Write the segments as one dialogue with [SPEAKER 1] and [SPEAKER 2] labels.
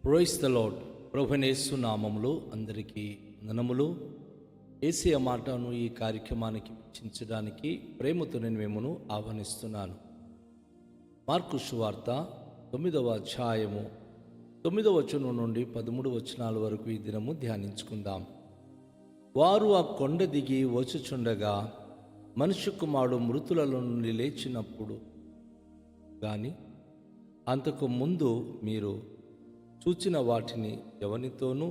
[SPEAKER 1] Praise the lord. ప్రభువైన యేసు నామములో అందరికీ వందనములు. యేసయ్య మాటను ఈ కార్యక్రమానికి వీక్షించడానికి ప్రేమతో నేను మిమ్మల్ని ఆహ్వానిస్తున్నాను. మార్కు సువార్త 9వ అధ్యాయము 9వ వచనం నుండి 13 వచనాల వరకు ఈ దినము ధ్యానించుకుందాం. వారు ఆ కొండ దిగి వచ్చుచుండగా మనుష్య కుమారుడు మృతులలో నుండి లేచినప్పుడు కానీ అంతకు ముందు మీరు చూచిన వాటిని ఎవరితోనూ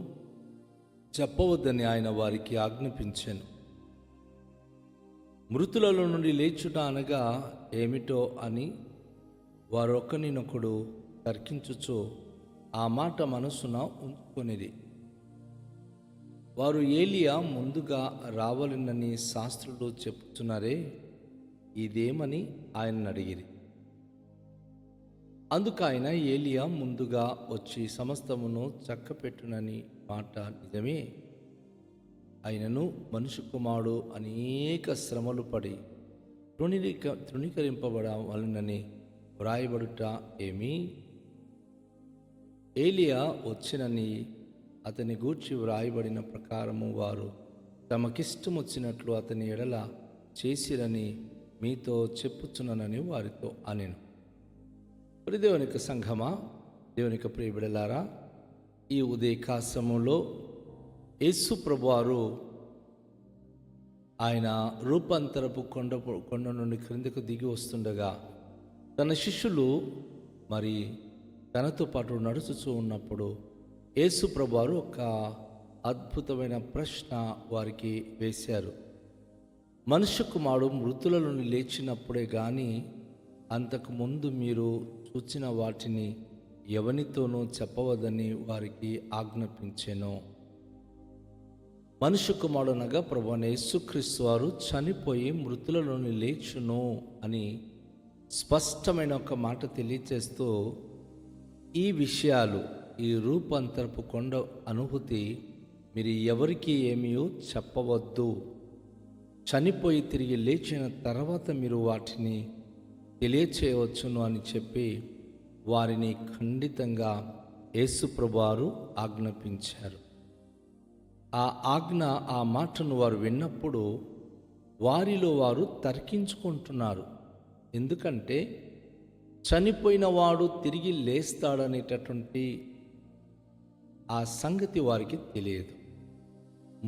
[SPEAKER 1] చెప్పవద్దని ఆయన వారికి ఆజ్ఞాపించాను. మృతులలో నుండి లేచుట అనగా ఏమిటో అని వారొకరినొకడు తర్కించుచు ఆ మాట మనసున ఉంచుకొనిది. వారు ఏలియా ముందుగా రావాలనని శాస్త్రులు చెప్తున్నారే, ఇదేమని ఆయన అడిగిరి. అందుకు ఆయన, ఏలియా ముందుగా వచ్చి సమస్తమును చక్కపెట్టునని మాట నిజమే. ఆయనను మనుష్య కుమారుడు అనేక శ్రమలు పడి తృణీకరింపబడవలనని వ్రాయబడుట ఏమి? ఏలియా వచ్చినని అతని గూర్చి వ్రాయబడిన ప్రకారము వారు తమకిష్టం వచ్చినట్లు అతని ఎడల చేసిరని మీతో చెప్పుచున్నానని వారితో అనెను. దేవునికి సంఘమా, దేవునికి ప్రియ బిడ్డలారా, ఈ ఉదయకాశములో యేసు ప్రభువారు ఆయన రూపాంతరపు కొండ నుండి క్రిందకు దిగి వస్తుండగా తన శిష్యులు మరి తనతో పాటు నడుచుచూ ఉన్నప్పుడు యేసు ప్రభువారు ఒక అద్భుతమైన ప్రశ్న వారికి వేశారు. మనుష్య కుమారుడు మృతుల నుండి లేచినప్పుడే కానీ అంతకు ముందు మీరు చూచిన వాటిని ఎవనితోనూ చెప్పవద్దని వారికి ఆజ్ఞాపించెను. మనుష్య కుమారుడు అనగా ప్రభువైన యేసుక్రీస్తు వారు చనిపోయి మృతులలోని లేచును అని స్పష్టమైన ఒక మాట తెలియచేస్తూ ఈ విషయాలు, ఈ రూపాంతరపు కొండ అనుభూతి మీరు ఎవరికి ఏమీ చెప్పవద్దు. చనిపోయి తిరిగి లేచిన తర్వాత మీరు వాటిని తెలియచేయవచ్చును అని చెప్పి వారిని ఖండితంగా యేసు ప్రభువారు ఆజ్ఞాపించారు. ఆ ఆజ్ఞ, ఆ మాటను వారు విన్నప్పుడు వారిలో వారు తర్కించుకుంటున్నారు. ఎందుకంటే చనిపోయిన వాడు తిరిగి లేస్తాడనేటటువంటి ఆ సంగతి వారికి తెలియదు.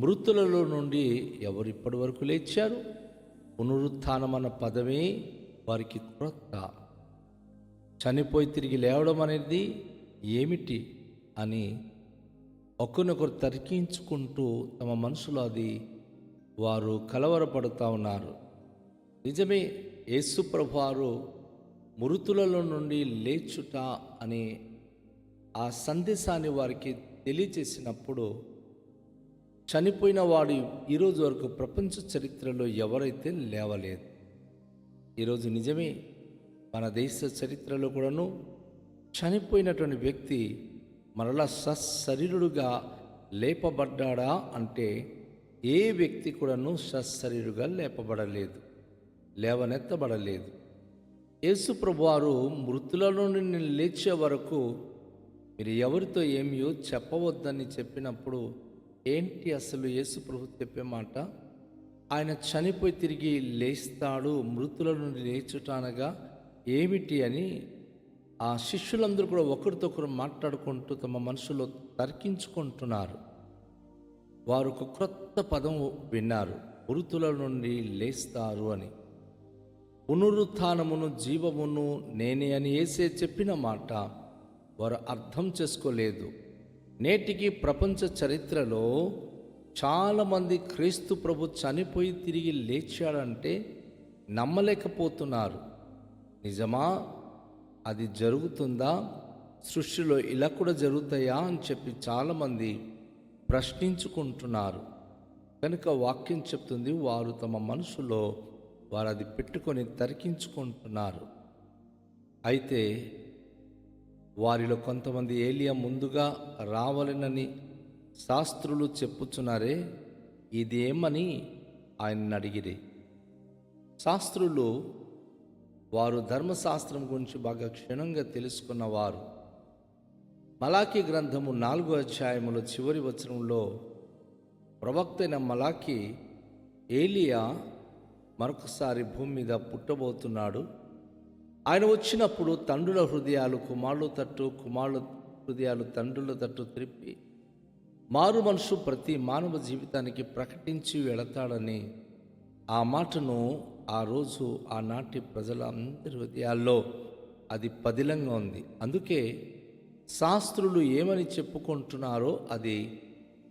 [SPEAKER 1] మృతులలో నుండి ఎవరు ఇప్పటి వరకు లేచారు? పునరుత్థానం అన్న పదమే వారికి క్రొత్త. చనిపోయి తిరిగి లేవడం అనేది ఏమిటి అని ఒకరినొకరు తర్కించుకుంటూ తమ మనసులో అది వారు కలవరపడుతూ ఉన్నారు. నిజమే, యేసు ప్రభువారు మృతులలో నుండి లేచుట అనే ఆ సందేశాన్ని వారికి తెలియచేసినప్పుడు చనిపోయిన వాడు ఈరోజు వరకు ప్రపంచ చరిత్రలో ఎవరైతే లేవలేదు. ఈరోజు నిజమే, మన దేశ చరిత్రలో కూడాను చనిపోయినటువంటి వ్యక్తి మరలా సశరీరుడుగా లేపబడ్డాడా అంటే ఏ వ్యక్తి కూడాను సశరీరుగా లేవనెత్తబడలేదు. యేసు ప్రభువారు మృతులలో నుండి లేచే వరకు మీరు ఎవరితో ఏమీ చెప్పవద్దని చెప్పినప్పుడు ఏంటి అసలు యేసు ప్రభు చెప్పే మాట? ఆయన చనిపోయి తిరిగి లేస్తాడు, మృతుల నుండి లేచుటానగా ఏమిటి అని ఆ శిష్యులందరూ కూడా ఒకరితో ఒకరు మాట్లాడుకుంటూ తమ మనసులో తర్కించుకుంటున్నారు. వారు ఒక క్రొత్త పదం విన్నారు, మృతుల నుండి లేస్తారు అని. పునరుత్థానమును జీవమును నేనే అని యేసే చెప్పిన మాట వారు అర్థం చేసుకోలేదు. నేటికి ప్రపంచ చరిత్రలో చాలామంది క్రీస్తు ప్రభు చనిపోయి తిరిగి లేచాడంటే నమ్మలేకపోతున్నారు. నిజమా? అది జరుగుతుందా? సృష్టిలో ఇలా కూడా జరుగుతాయా అని చెప్పి చాలామంది ప్రశ్నించుకుంటున్నారు. కనుక వాక్యం చెప్తుంది, వారు తమ మనసులో వారు అది పెట్టుకొని తర్కించుకుంటున్నారు. అయితే వారిలో కొంతమంది ఏలియా ముందుగా రావాలనని శాస్త్రులు చెప్పుచున్నారే, ఇదేమని ఆయన అడిగిరి. శాస్త్రులు వారు ధర్మశాస్త్రం గురించి బాగా క్షుణ్ణంగా తెలుసుకున్నవారు. మలాకీ గ్రంథము 4వ అధ్యాయములో చివరి వచనంలో ప్రవక్త అయిన మలాకీ ఏలియా మరొకసారి భూమి మీద పుట్టబోతున్నాడు. ఆయన వచ్చినప్పుడు తండ్రుల హృదయాలు కుమారుల తట్టు, కుమారుల హృదయాలు తండ్రుల తట్టు త్రిప్పి మారు మనసు ప్రతి మానవ జీవితానికి ప్రకటించి వెళతాడని ఆ మాటను ఆ రోజు ఆనాటి ప్రజలందరి హృదయాల్లో అది పదిలంగా ఉంది. అందుకే శాస్త్రులు ఏమని చెప్పుకుంటున్నారో అది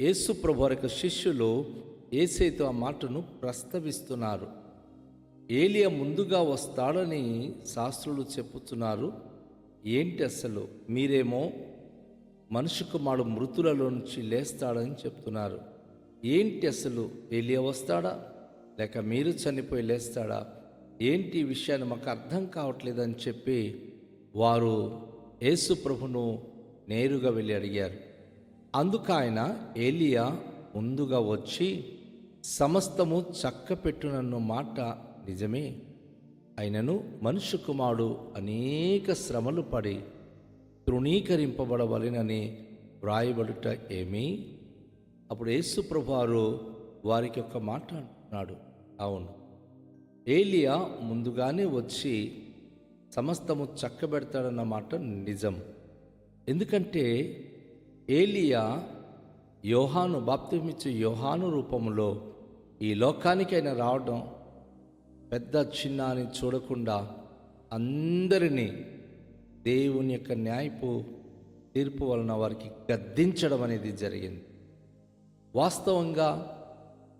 [SPEAKER 1] యేసు ప్రభు యొక్క శిష్యులు యేసయ్యతో ఆ మాటను ప్రస్తావిస్తున్నారు. ఏలియా ముందుగా వస్తాడని శాస్త్రులు చెప్పుతున్నారు. ఏంటి అసలు? మీరేమో మనుష్య కుమారుడు మృతులలో నుంచి లేస్తాడని చెప్తున్నారు. ఏంటి అసలు? ఏలియా వస్తాడా లేక మీరు చనిపోయి లేస్తాడా? ఏంటి ఈ విషయాన్ని మాకు అర్థం కావట్లేదని చెప్పి వారు యేసు ప్రభును నేరుగా వెళ్ళి అడిగారు. అందుకు ఆయన ఏలియా ముందుగా వచ్చి సమస్తము చక్కపెట్టునన్న మాట నిజమే, అయినను మనుష్య కుమారుడు అనేక శ్రమలు పడి తృణీకరింపబడవలెనని వ్రాయబడుట ఏమి? అప్పుడు యేసు ప్రభువారు వారికి ఒక మాట అంటున్నాడు. అవును, ఏలియా ముందుగానే వచ్చి సమస్తము చక్కబెడతాడన్న మాట నిజం. ఎందుకంటే ఏలియా యోహాను బాప్తిస్మిచ్చు యోహాను రూపంలో ఈ లోకానికి ఆయన రావడం పెద్ద చిన్న అని చూడకుండా అందరినీ దేవుని యొక్క న్యాయపు తీర్పు వలన వారికి గద్దించడం అనేది జరిగింది. వాస్తవంగా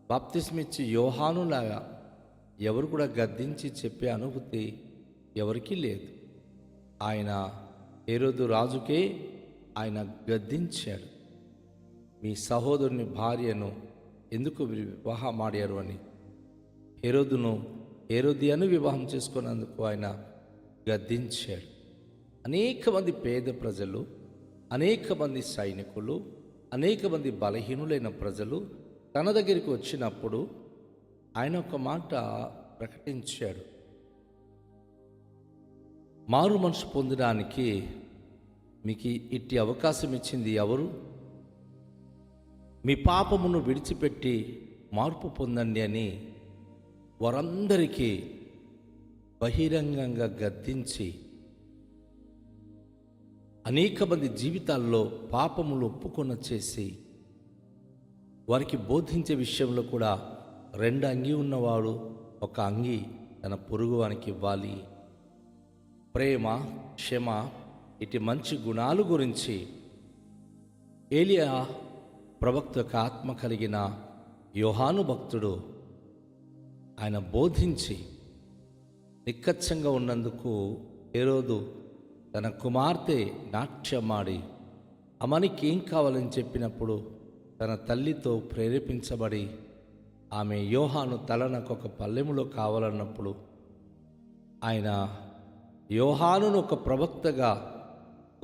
[SPEAKER 1] బాప్తిస్మిచ్చి యోహానులాగా ఎవరు కూడా గద్దించి చెప్పే అనుభూతి ఎవరికీ లేదు. ఆయన హేరోదు రాజుకే ఆయన గద్దించాడు. మీ సహోదరుని భార్యను ఎందుకు వివాహమాడారు అని హేరోదియను వివాహం చేసుకున్నందుకు ఆయన గద్దించాడు. అనేక మంది పేద ప్రజలు, అనేక మంది సైనికులు, అనేక మంది బలహీనులైన ప్రజలు తన దగ్గరికి వచ్చినప్పుడు ఆయన ఒక మాట ప్రకటించాడు. మారు మనసు పొందడానికి మీకు ఇట్టి అవకాశం ఇచ్చింది ఎవరు? మీ పాపమును విడిచిపెట్టి మార్పు పొందండి అని వారందరికీ బహిరంగంగా గద్దించి అనేక మంది జీవితాల్లో పాపములు ఒప్పుకొన చేసి వారికి బోధించే విషయంలో కూడా 2 అంగీ ఉన్నవాడు 1 అంగీ తన పొరుగువానికి ఇవ్వాలి. ప్రేమ, క్షమ, ఇటు మంచి గుణాలు గురించి ఏలియా ప్రవక్త యొక్క ఆత్మ కలిగిన యోహాను భక్తుడు ఆయన బోధించి నిక్కచ్చంగా ఉన్నందుకు హేరోదు తన కుమార్తె నాట్యమాడి అమ్మనికి ఏం కావాలని చెప్పినప్పుడు తన తల్లితో ప్రేరేపించబడి ఆమె యోహాను తల నాకు ఒక పల్లెములో కావాలన్నప్పుడు ఆయన యోహానును ఒక ప్రవక్తగా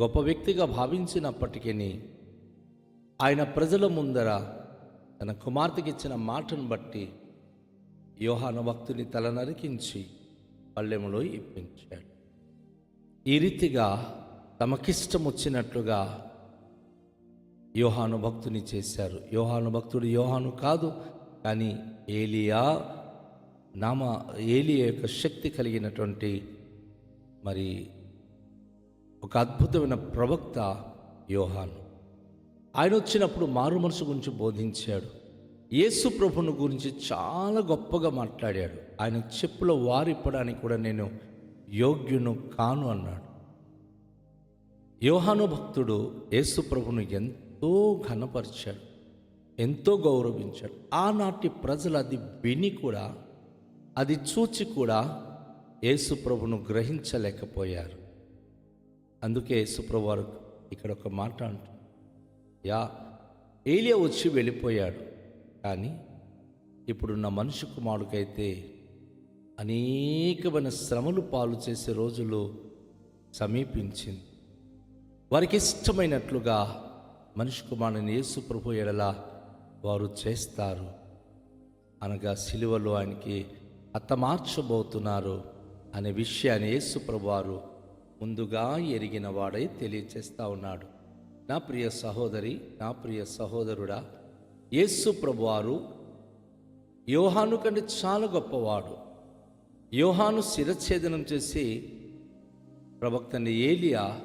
[SPEAKER 1] గొప్ప వ్యక్తిగా భావించినప్పటికీ ఆయన ప్రజల ముందర తన కుమార్తెకి ఇచ్చిన మాటను బట్టి యోహాను భక్తుని తల నరికించి పల్లెములో ఇప్పించాడు. ఈ రీతిగా తమకిష్టం వచ్చినట్లుగా యోహాను భక్తుని చేశారు. యోహాను భక్తుడు యోహాను కాదు, కానీ ఏలియా యొక్క శక్తి కలిగినటువంటి మరి ఒక అద్భుతమైన ప్రవక్త యోహాను. ఆయన వచ్చినప్పుడు మారు మనసు గురించి బోధించాడు. యేసు ప్రభుని గురించి చాలా గొప్పగా మాట్లాడాడు. ఆయన చెప్పులో వారిప్పడానికి కూడా నేను యోగ్యును కాను అన్నాడు. యోహాను భక్తుడు యేసు ప్రభును ఎంతో ఘనపరిచాడు, ఎంతో గౌరవించాడు. ఆనాటి ప్రజలు అది విని కూడా, అది చూచి కూడా యేసు ప్రభును గ్రహించలేకపోయారు. అందుకే యేసు ప్రభు వారు ఇక్కడ ఒక మాట అంటారు, ఏలియా వచ్చి వెళ్ళిపోయాడు, కానీ ఇప్పుడున్న మనుష్య కుమారుడికైతే అనేకమైన శ్రమలు పాలు చేసే రోజులు సమీపించింది. వారికి ఇష్టమైనట్లుగా మనిషి కుమారుని యేసు ప్రభు ఎడల వారు చేస్తారు. అనగా సిలువలో ఆయనకి హతమార్చబోతున్నారు అనే విషయాన్ని యేసు ప్రభువారు ముందుగా ఎరిగిన వాడై తెలియచేస్తా ఉన్నాడు. నా ప్రియ సహోదరి, నా ప్రియ సహోదరుడా, యేసు ప్రభువారు యోహాను కంటే చాలా గొప్పవాడు. యోహాను శిరఛేదనం చేసి ప్రవక్తని ఏలియా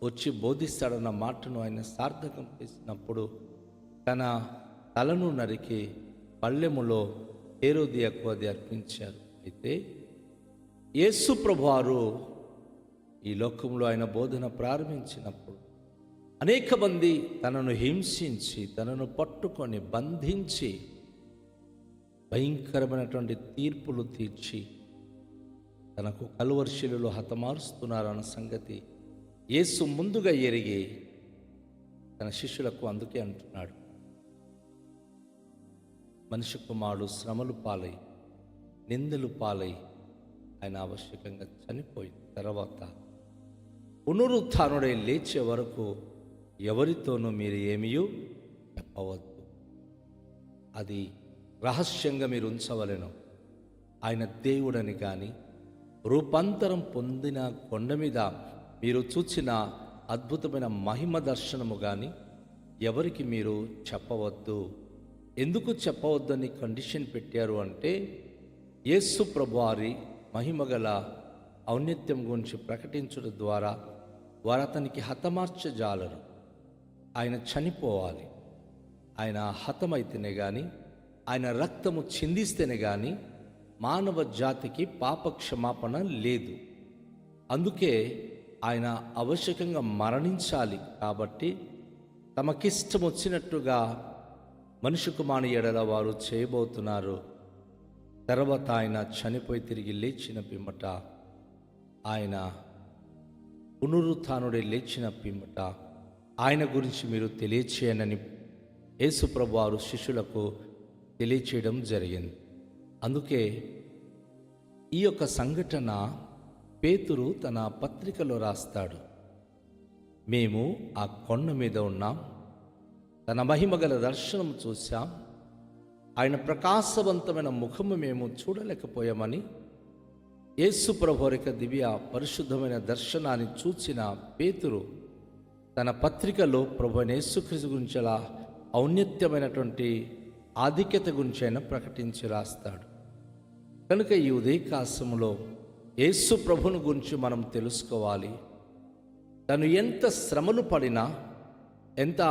[SPEAKER 1] వచ్చి బోధిస్తాడన్న మాటను ఆయన సార్థకం చేసినప్పుడు తన తలను నరికి పళ్ళెములో హేరోదియకు అది అర్పించారు. అయితే యేసు ప్రభువారు ఈ లోకంలో ఆయన బోధన ప్రారంభించినప్పుడు అనేక మంది తనను హింసించి, తనను పట్టుకొని బంధించి భయంకరమైనటువంటి తీర్పులు తీర్చి తనకు కలువరి శిలువలో హతమారుస్తున్నారన్న సంగతి యేసు ముందుగా ఎరిగి తన శిష్యులకు అందుకే అంటున్నాడు, మనిషి కుమారుడు శ్రమలు పాలై నిందలు పాలై ఆయన ఆవశ్యకంగా చనిపోయిన తర్వాత పునరుత్థానుడై లేచే వరకు ఎవరితోనూ మీరు ఏమీ చెప్పవద్దు. అది రహస్యంగా మీరు ఉంచవలెను. ఆయన దేవుడని కానీ, రూపాంతరం పొందిన కొండ మీద మీరు చూచిన అద్భుతమైన మహిమ దర్శనము కానీ ఎవరికి మీరు చెప్పవద్దు. ఎందుకు చెప్పవద్దని కండిషన్ పెట్టారు అంటే, యేసు ప్రభువారి మహిమగల ఔన్నత్యం గురించి ప్రకటించడం ద్వారా వారు అతనికి హతమార్చజాలరు. ఆయన చనిపోవాలి. ఆయన హతమైతేనే కానీ, ఆయన రక్తము చిందిస్తేనే కానీ మానవ జాతికి పాప క్షమాపణ లేదు. అందుకే ఆయన ఆవశ్యకంగా మరణించాలి. కాబట్టి తమకిష్టం వచ్చినట్టుగా మనిషి కుమారుని ఎడల వారు చేయబోతున్నారు. తర్వాత ఆయన చనిపోయి తిరిగి లేచిన పిమ్మట, ఆయన పునరుత్థానుడై లేచిన పిమ్మట ఆయన గురించి మీరు తెలియచేయనని యేసు ప్రభువారు శిష్యులకు తెలియచేయడం జరిగింది. అందుకే ఈ యొక్క సంఘటన పేతురు తన పత్రికలో రాస్తాడు. మేము ఆ కొండ మీద ఉన్నాం, తన మహిమగల దర్శనం చూశాం, ఆయన ప్రకాశవంతమైన ముఖము మేము చూడలేకపోయామని యేసు ప్రభువారి యొక్క దివ్య పరిశుద్ధమైన దర్శనాన్ని చూచిన పేతురు తన పత్రికలో ప్రభువైన యేసుక్రీస్తు గురించి అలా ఔన్నత్యమైనటువంటి ఆధిక్యత గురించి ఆయన ప్రకటించి రాస్తాడు. కనుక ఈ ఉదయకాశంలో యేసు ప్రభుని గురించి మనం తెలుసుకోవాలి. తను ఎంత శ్రమలు పడినా, ఎంత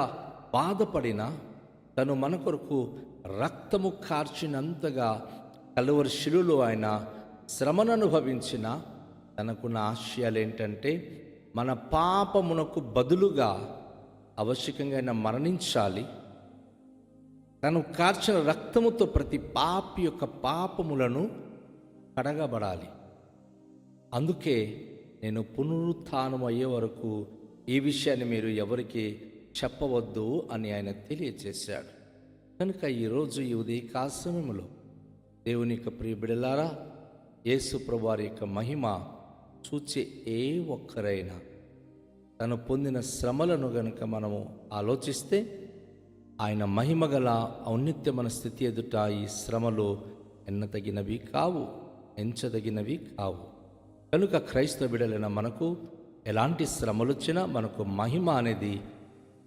[SPEAKER 1] బాధపడినా, తను మన కొరకు రక్తము కార్చినంతగా కలువరి శిలువలో ఆయన శ్రమను అనుభవించిన తనకున్న ఆశయాలు ఏంటంటే, మన పాపమునకు బదులుగా ఆవశ్యకంగా ఆయన మరణించాలి. తను కార్చిన రక్తముతో ప్రతి పాపి యొక్క పాపములను కడగబడాలి. అందుకే నేను పునరుత్థానం అయ్యే వరకు ఈ విషయాన్ని మీరు ఎవరికి చెప్పవద్దు అని ఆయన తెలియచేశాడు. కనుక ఈరోజు ఈ ఉదయకాల సమయంలో దేవుని యొక్క ప్రియ బిడ్డలారా, యేసు ప్రభువారి యొక్క మహిమ చూచే ఏ ఒక్కరైనా తను పొందిన శ్రమలను గనుక మనము ఆలోచిస్తే, ఆయన మహిమగల ఔన్నత్యమైన స్థితి ఎదుట ఈ శ్రమలు ఎన్నతగినవి కావు, ఎంచదగినవి కావు. కనుక క్రైస్తవ బిడ్డలైన మనకు ఎలాంటి శ్రమలు వచ్చినా మనకు మహిమ అనేది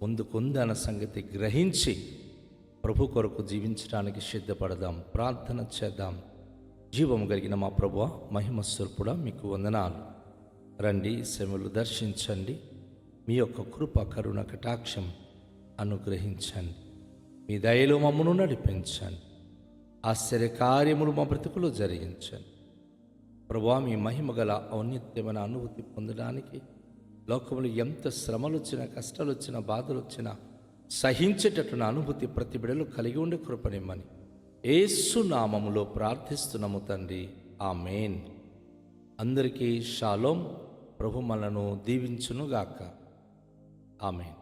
[SPEAKER 1] ముందుకుందన్న సంగతి గ్రహించి ప్రభు కొరకు జీవించడానికి సిద్ధపడదాం. ప్రార్థన చేద్దాం. జీవము కలిగిన మా ప్రభువా, మహిమ స్వరూపుడా, మీకు వందనాలు. రండి, శ్రమలు దర్శించండి. మీ యొక్క కృప, కరుణ, కటాక్షం అనుగ్రహించండి. మీ దయలో మమ్మను నడిపించండి. ఆశ్చర్యకార్యములు మా బ్రతుకులో జరిగించండి. ప్రభువా, మీ మహిమ గల ఔన్నత్యమైన అనుభూతి పొందడానికి లోకంలో ఎంత శ్రమలు వచ్చినా, కష్టాలు వచ్చినా, బాధలు వచ్చినా సహించేటటువంటి అనుభూతి ప్రతి బిడ్డలు కలిగి ఉండే కృపనిమ్మని యేసు నామములో ప్రార్థిస్తున్నాము తండ్రి. ఆమేన్. అందరికీ షాలోం. ప్రభు మనలను దీవించునుగాక. ఆమేన్.